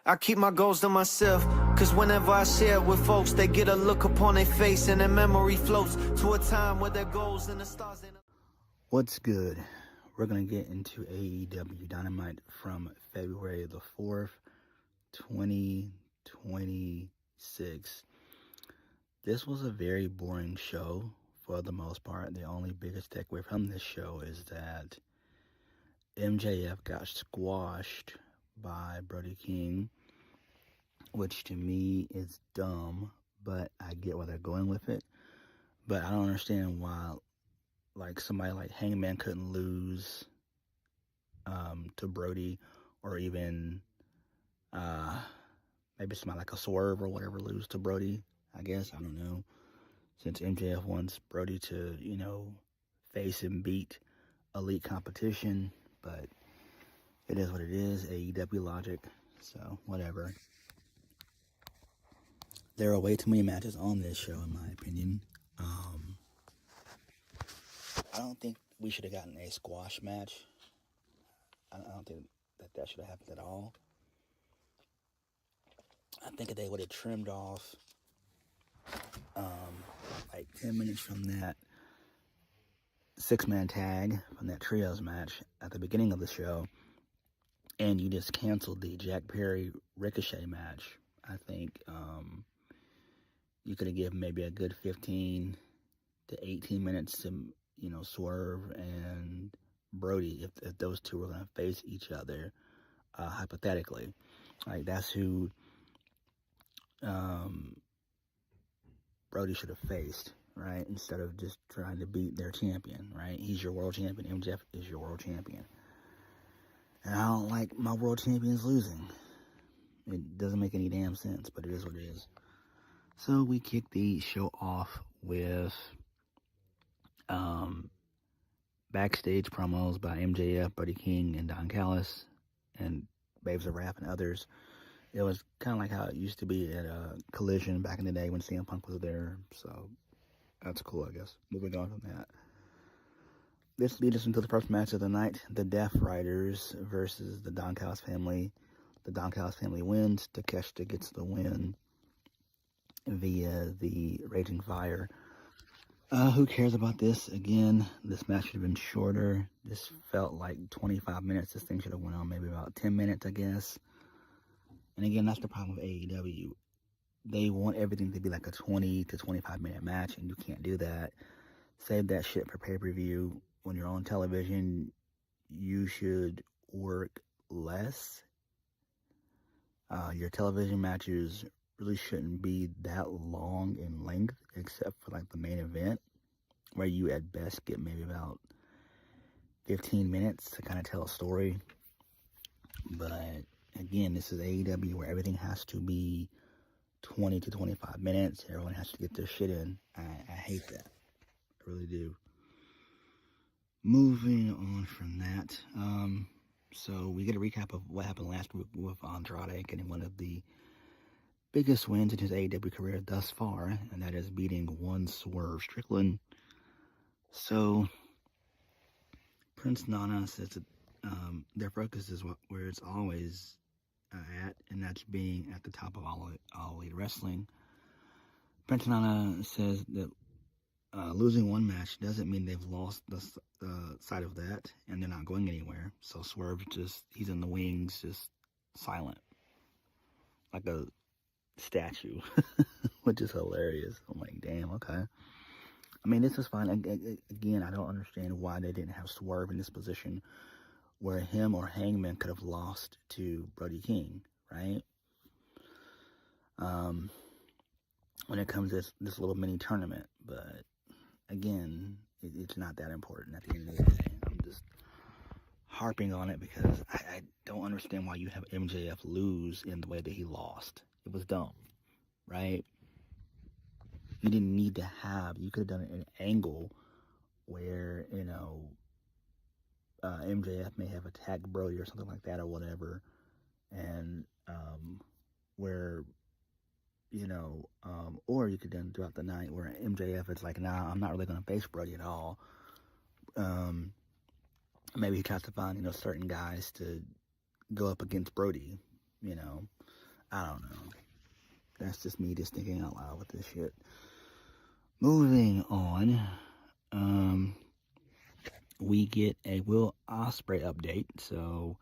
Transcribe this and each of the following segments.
I keep my goals to myself, cause whenever I share it with folks, they get a look upon their face and their memory floats to a time where their goals and the stars ain't... What's good? We're going to get into AEW Dynamite from February the 4th, 2026. This was a very boring show for the most part. The only biggest takeaway from this show is that MJF got squashed by Brody King, which to me is dumb, but I get where they're going with it. But I don't understand why, like, somebody like Hangman couldn't lose to Brody, or even maybe somebody like a Swerve or whatever lose to Brody, I guess. I don't know. Since MJF wants Brody to, face and beat elite competition, but it is what it is, AEW logic, so whatever. There are way too many matches on this show, in my opinion. I don't think we should have gotten a squash match. I don't think that should have happened at all. I think if they would have trimmed off like 10 minutes from that 6-man tag, from that trios match at the beginning of the show, and you just canceled the Jack Perry Ricochet match, I think you could have given maybe a good 15 to 18 minutes to, Swerve and Brody, if those two were going to face each other, hypothetically. Like, that's who Brody should have faced, right? Instead of just trying to beat their champion, right? He's your world champion. MJF is your world champion. And I don't like my world champions losing. It doesn't make any damn sense, but it is what it is. So we kick the show off with backstage promos by MJF, Brody King, and Don Callis, and Babes of Wrath and others. It was kind of like how it used to be at Collision back in the day when CM Punk was there. So that's cool, I guess. Moving on from that. This leads us into the first match of the night, the Death Riders versus the Don Callis family. The Don Callis family wins. Takeshita gets the win via the Raging Fire. Who cares about this? Again, this match should have been shorter. This felt like 25 minutes. This thing should have went on maybe about 10 minutes, I guess. And again, that's the problem with AEW. They want everything to be like a 20 to 25 minute match, and you can't do that. Save that shit for pay-per-view. When you're on television, you should work less. Your television matches really shouldn't be that long in length, except for like the main event, where you at best get maybe about 15 minutes to kind of tell a story. But again, this is AEW, where everything has to be 20 to 25 minutes. Everyone has to get their shit in. I hate that. I really do. Moving on from that, so we get a recap of what happened last week with Andrade getting one of the biggest wins in his AEW career thus far, and that is beating one Swerve Strickland. So Prince Nana says that their focus is where it's always at, and that's being at the top of all elite wrestling. Prince Nana says that losing one match doesn't mean they've lost the sight of that, and they're not going anywhere. So Swerve he's in the wings, just silent, like a statue, which is hilarious. I'm like, damn, okay. I mean, this is fine. Again, I don't understand why they didn't have Swerve in this position where him or Hangman could have lost to Brody King, right? When it comes to this little mini tournament, but again, it's not that important at the end of the day. I'm just harping on it because I don't understand why you have MJF lose in the way that he lost. It was dumb, right? You didn't need to you could have done an angle where, MJF may have attacked Brody or something like that or whatever, and where, or you could have done throughout the night where MJF is like, nah, I'm not really going to face Brody at all. Maybe he tries to find, certain guys to go up against Brody, I don't know. That's just me just thinking out loud with this shit. Moving on, we get a Will Ospreay update. So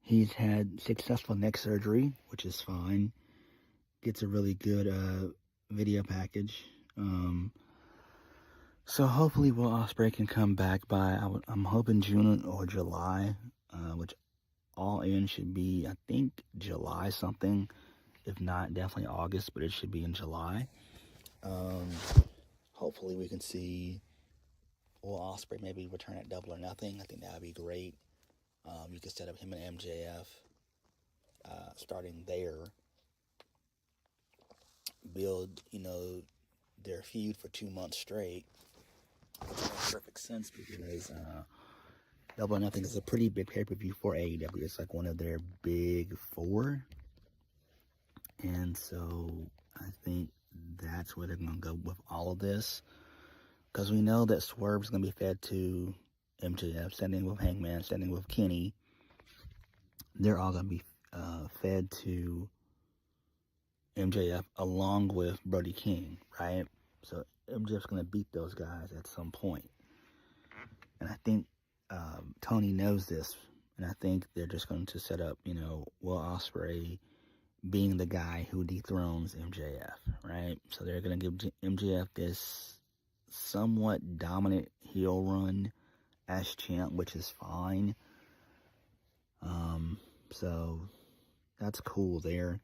he's had successful neck surgery, which is fine. Gets a really good video package. So hopefully Will Ospreay can come back by, I'm hoping June or July, which all in should be, I think, July something. If not, definitely August, but it should be in July. Hopefully we can see Will Ospreay maybe return at Double or Nothing. I think that would be great. You could set up him and MJF starting there. Build, their feud for 2 months straight. Which makes perfect sense because Double or Nothing is a pretty big pay-per-view for AEW. It's like one of their big four. And so I think that's where they're going to go with all of this. Because we know that Swerve's going to be fed to MJF, standing with Hangman, standing with Kenny. They're all going to be fed to MJF along with Brody King, right? So MJF's going to beat those guys at some point. And I think Tony knows this. And I think they're just going to set up, Will Ospreay being the guy who dethrones MJF, right? So they're going to give MJF this somewhat dominant heel run as champ, which is fine. So that's cool there.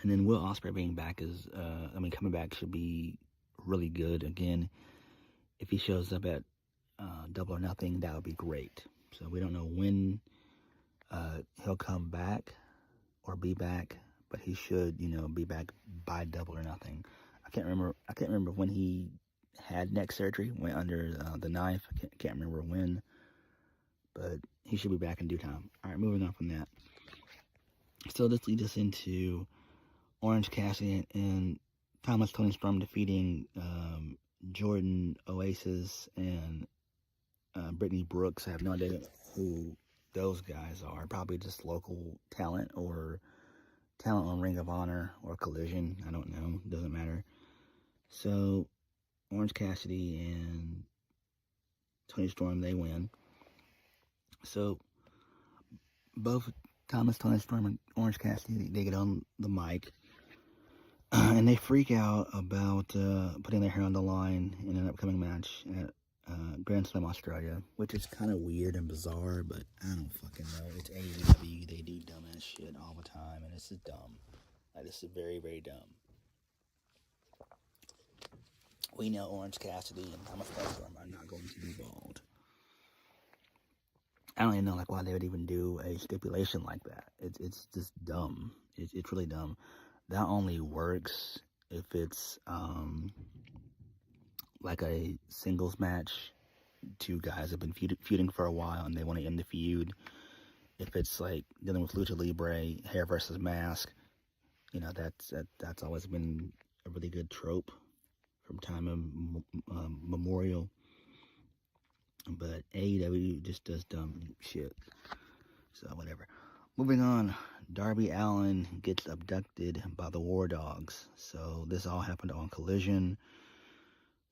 And then Will Ospreay being back is, coming back should be really good. Again, if he shows up at Double or Nothing, that would be great. So we don't know when he'll come back or be back, but he should, be back by Double or Nothing. I can't remember when he had neck surgery, went under the knife. I can't remember when, but he should be back in due time. All right, moving on from that. So this leads us into Orange Cassidy and Thomas Tony Storm defeating Jordan Oasis and Brittany Brooks. I have no idea who those guys are. Probably just local talent or talent on Ring of Honor or Collision. I don't know. Doesn't matter. So Orange Cassidy and Tony Storm, they win. So both Thomas Tony Storm and Orange Cassidy, they get on the mic and they freak out about putting their hair on the line in an upcoming match at Grand Slam Australia, which is kind of weird and bizarre, but I don't fucking know. It's AEW. They do dumbass shit all the time, and this is dumb. This is very, very dumb. We know Orange Cassidy and Thomas Tony Storm are not going to be bald. I don't even know why they would even do a stipulation like that. It's just dumb. It's really dumb. That only works if it's like a singles match. Two guys have been feuding for a while and they want to end the feud. If it's like dealing with Lucha Libre, hair versus mask, that's always been a really good trope from time memorial. But AEW just does dumb shit. So, whatever. Moving on, Darby Allin gets abducted by the War Dogs. So, this all happened on Collision.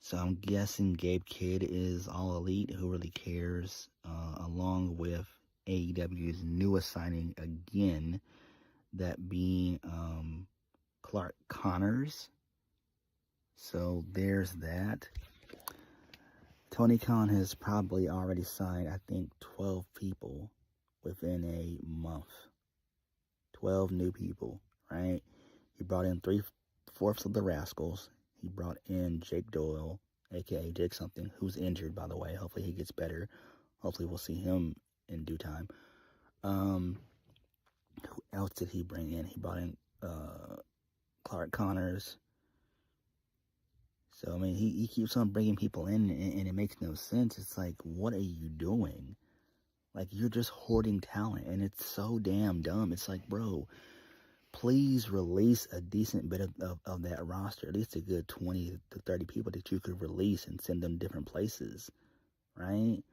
So, I'm guessing Gabe Kidd is All Elite. Who really cares? Along with AEW's newest signing again, that being Clark Connors. So, there's that. Tony Khan has probably already signed, I think, 12 people within a month. 12 new people, right? He brought in 3/4 of the Rascals. He brought in Jake Doyle, a.k.a. Jake something, who's injured, by the way. Hopefully he gets better. Hopefully we'll see him in due time. Who else did he bring in? He brought in Clark Connors. So, he keeps on bringing people in, and it makes no sense. It's like, what are you doing? Like, you're just hoarding talent, and it's so damn dumb. It's like, bro, please release a decent bit of that roster, at least a good 20 to 30 people that you could release and send them different places, right?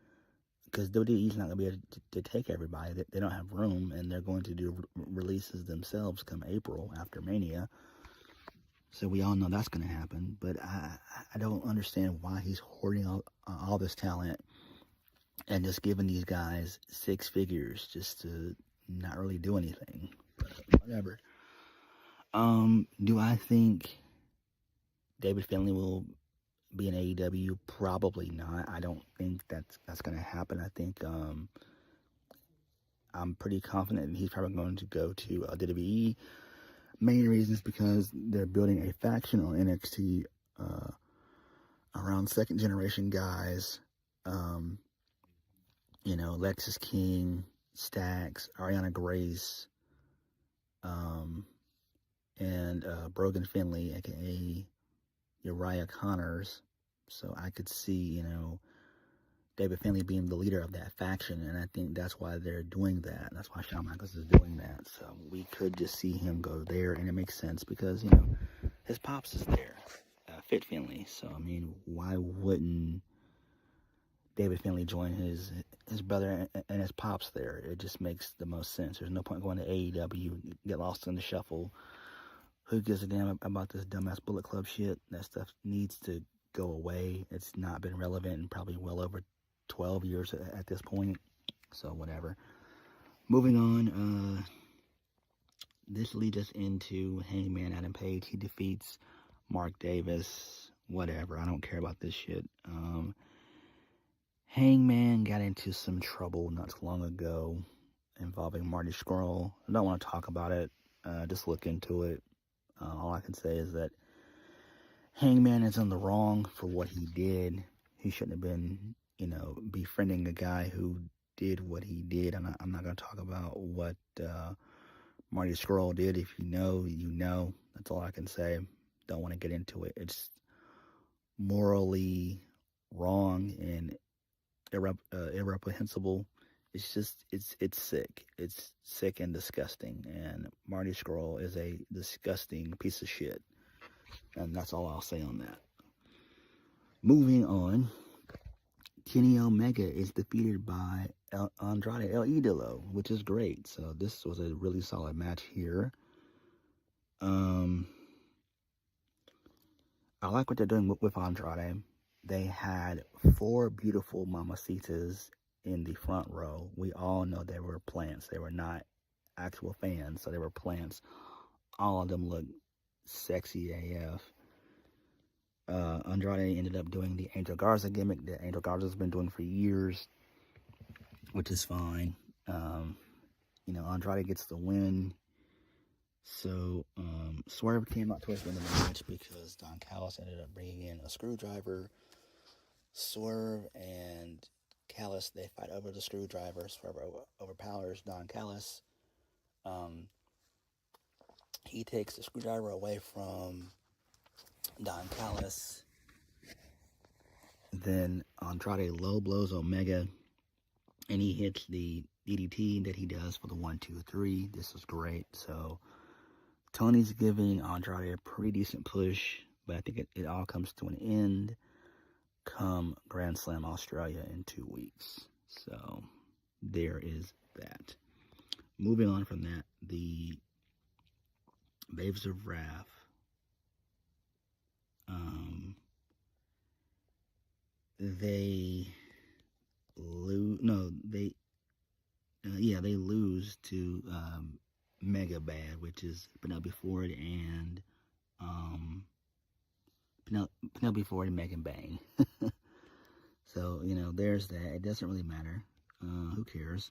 because WWE's not going to be able to take everybody. They don't have room, and they're going to do releases themselves come April after Mania. So we all know that's going to happen. But I don't understand why he's hoarding all this talent and just giving these guys 6 figures just to not really do anything. But whatever. Do I think David Finlay will be in AEW? Probably not. I don't think that's going to happen. I think I'm pretty confident that he's probably going to go to WWE. Main reasons because they're building a faction on NXT around second generation guys. You know, Lexis King, Stax, Ariana Grace, and Brogan Finley, aka Uriah Connors. So I could see, you know, David Finlay being the leader of that faction, and I think that's why they're doing that. That's why Shawn Michaels is doing that. So we could just see him go there, and it makes sense because, you know, his pops is there, Fit Finlay. So, I mean, why wouldn't David Finlay join his brother and his pops there? It just makes the most sense. There's no point going to AEW, get lost in the shuffle. Who gives a damn about this dumbass Bullet Club shit? That stuff needs to go away. It's not been relevant in probably well over 12 years at this point. So whatever. Moving on, this leads us into Hangman Adam Page. He defeats Mark Davis. Whatever. I don't care about this shit. Hangman got into some trouble not too long ago involving Marty Scurll. I don't want to talk about it. Just look into it. All I can say is that Hangman is in the wrong for what he did. He shouldn't have been, you know, befriending a guy who did what he did. I'm not going to talk about what Marty Scurll did. If you know, you know. That's all I can say. Don't want to get into it. It's morally wrong and irreprehensible. It's just, it's sick. It's sick and disgusting. And Marty Scurll is a disgusting piece of shit. And that's all I'll say on that. Moving on, Kenny Omega is defeated by Andrade El Idolo, which is great. So this was a really solid match here. I like what they're doing with Andrade. They had 4 beautiful mamacitas in the front row. We all know they were plants. They were not actual fans, so they were plants. All of them look sexy AF. Andrade ended up doing the Angel Garza gimmick that Angel Garza's been doing for years, which is fine. You know, Andrade gets the win. So, Swerve came out towards the end of the match because Don Callis ended up bringing in a screwdriver. Swerve and Callis, they fight over the screwdriver. Swerve overpowers Don Callis. He takes the screwdriver away from Don Callis. Then Andrade low blows Omega, and he hits the DDT that he does for the 1, 2, 3. This is great. So Tony's giving Andrade a pretty decent push, but I think it all comes to an end come Grand Slam Australia in 2 weeks. So there is that. Moving on from that, the Babes of Wrath. They lose to Mega Bad, which is Penelope Ford and Penelope Ford and Megan Bang. So, you know, there's that. It doesn't really matter. Who cares?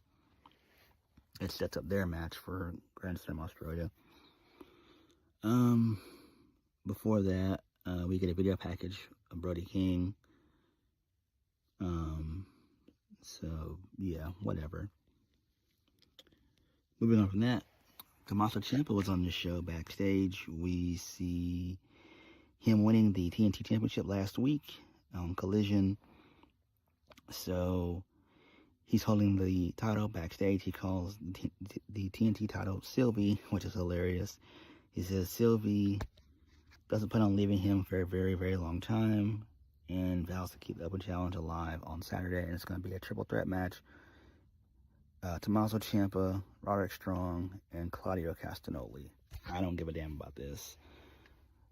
It sets up their match for Grand Slam Australia. Before that, we get a video package of Brody King. So, yeah, whatever. Moving on from that, Tommaso Ciampa was on the show backstage. We see him winning the TNT Championship last week on Collision. So, he's holding the title backstage. He calls the TNT title Sylvie, which is hilarious. He says Sylvie doesn't plan on leaving him for a very, very long time. and vows to keep the Open Challenge alive on Saturday, and it's going to be a triple threat match. Tommaso Ciampa, Roderick Strong, and Claudio Castagnoli. I don't give a damn about this.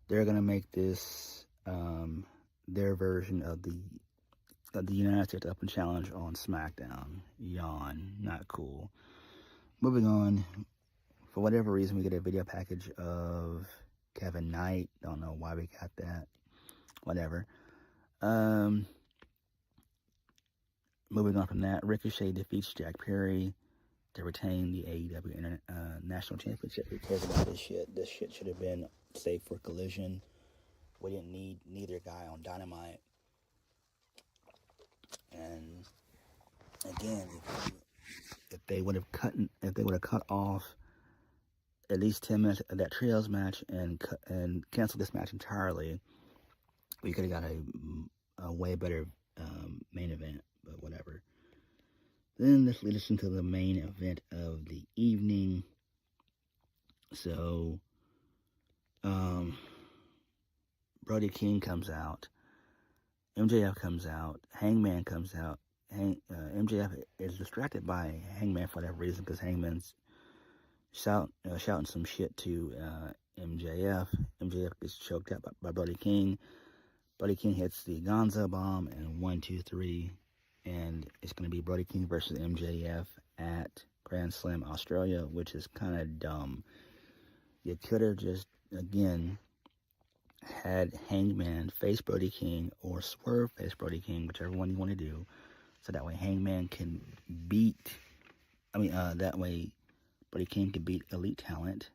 They're going to make this their version of the United States Open Challenge on SmackDown. Yawn. Not cool. Moving on. For whatever reason, we get a video package of Kevin Knight. Don't know why we got that. Whatever. Moving on from that, Ricochet defeats Jack Perry to retain the AEW National Championship. Who cares about this shit? This shit should have been saved for Collision. We didn't need neither guy on Dynamite. And again, if they would have cut off at least 10 minutes of that trios match and canceled this match entirely, we could have got a way better main event. But whatever. Then let's lead us into the main event of the evening. So, Brody King comes out. MJF comes out. Hangman comes out. MJF is distracted by Hangman for whatever reason, because Hangman's shouting some shit to MJF. MJF gets choked out by Brody King. Brody King hits the Gonzo bomb, and 1, 2, 3. And it's going to be Brody King versus MJF at Grand Slam Australia, which is kind of dumb. You could have just, again, had Hangman face Brody King or Swerve face Brody King, whichever one you want to do, so that way Hangman can that way Brody King can beat Elite Talent.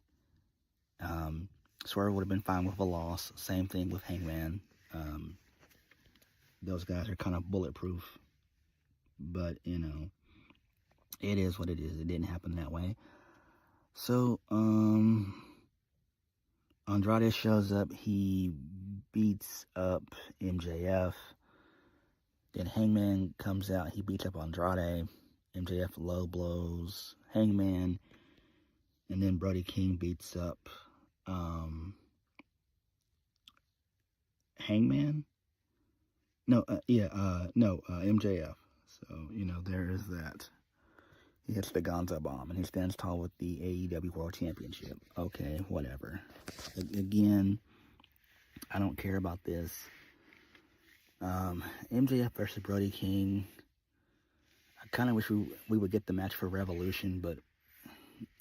Swerve would have been fine with a loss. Same thing with Hangman. Those guys are kind of bulletproof. But, it is what it is. It didn't happen that way. So, Andrade shows up. He beats up MJF. Then Hangman comes out. He beats up Andrade. MJF low blows Hangman. And then Brody King beats up Hangman? MJF. So, there is that. He hits the Gonzo bomb, and he stands tall with the AEW World Championship. Okay, whatever. Again, I don't care about this. MJF versus Brody King. I kind of wish we would get the match for Revolution, but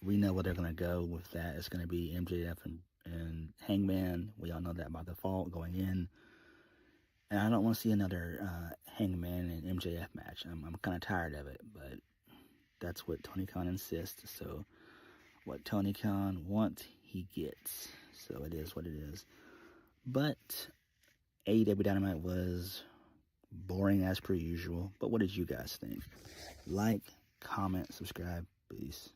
we know where they're going to go with that. It's going to be MJF and Hangman. We all know that by default going in. And I don't want to see another Hangman and MJF match. I'm kind of tired of it, but that's what Tony Khan insists. So what Tony Khan wants, he gets. So it is what it is. But AEW Dynamite was boring as per usual. But what did you guys think? Like, comment, subscribe. Peace.